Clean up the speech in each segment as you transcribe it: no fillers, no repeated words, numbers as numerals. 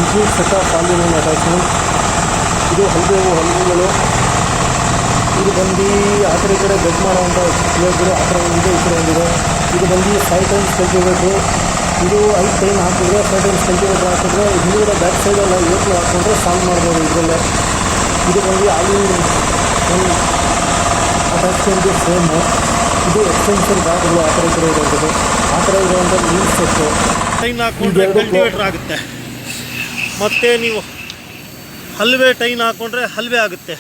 Complete set of all in one attachment. ಇದು ಹಲವುಗಳು. ಇದು ಬಂದು ಆ ಕಡೆ ಈ ಕಡೆ ಬೆಡ್ ಮಾಡೋವಂಥ ಪ್ಲೇಟ್ಗಳು ಆ ಕಡೆ ಒಂದಿದೆ, ಈ ಕಡೆ ಒಂದಿದೆ. ಇದು ಬಂದು 5 ಟೈಮ್ಸ್ ಕಲ್ಟಿವೇಟ್ರು. ಇದು 5 ಟೈಮ್ ಹಾಕಿದ್ರೆ 5 ಟೈಮ್ಸ್ ಕಲ್ಟಿವೇಟ್ರ್ ಹಾಕಿದ್ರೆ ಹಿಂದುಗಡೆ ಬ್ಯಾಕ್ ಸೈಡೆಲ್ಲ ಏಟ್ಲು ಹಾಕ್ಕೊಂಡ್ರೆ ಸಾಲ್ವ್ ಮಾಡ್ಬೋದು ಇದರಲ್ಲೇ. ಇದು ಬಂದು ಆಲ್-ಇನ್-ಒನ್ ಅಟ್ಯಾಚ್ಮೆಂಟು ಫ್ರೇಮು. ಇದು ಎಕ್ಸ್ಟೆನ್ಷನ್ ಬ್ಯಾಗ್ಗಳು ಆ ಕಡೆ ಈ ಕಡೆ ಇರೋದು. ಆ ಕಡೆ ಇರುವಂಥ ನೀರು ಸೆಟ್ಟು ಟೈನ್ ಹಾಕ್ಕೊಂಡ್ರೆ ಕಲ್ಟಿವೇಟ್ರ್ ಆಗುತ್ತೆ. ಮತ್ತು ನೀವು ಹಲ್ವೆ ಟೈನ್ ಹಾಕ್ಕೊಂಡ್ರೆ ಹಲ್ವೆ ಆಗುತ್ತೆ.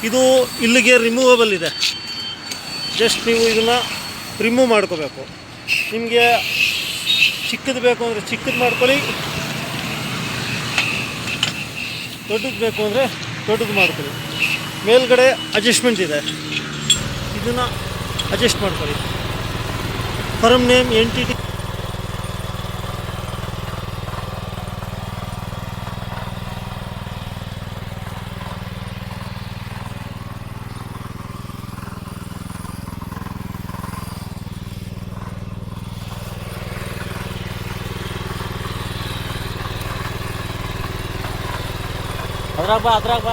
ಇದು ಇಲ್ಲಿಗೆ ರಿಮೂವಬಲ್ ಇದೆ. ಜಸ್ಟ್ ನೀವು ಇದನ್ನು ರಿಮೂವ್ ಮಾಡ್ಕೋಬೇಕು. ನಿಮಗೆ ಚಿಕ್ಕದು ಬೇಕು ಅಂದರೆ ಚಿಕ್ಕದು ಮಾಡ್ಕೊಳ್ಳಿ, ದೊಡ್ಡದು ಬೇಕು ಅಂದರೆ ದೊಡ್ಡದು ಮಾಡ್ಕೊಳ್ಳಿ. ಮೇಲ್ಗಡೆ ಅಡ್ಜಸ್ಟ್ಮೆಂಟ್ ಇದೆ, ಇದನ್ನು ಅಡ್ಜಸ್ಟ್ ಮಾಡ್ಕೊಳ್ಳಿ. Firm name NTT. ಅದ್ರಾಗ ಬಾ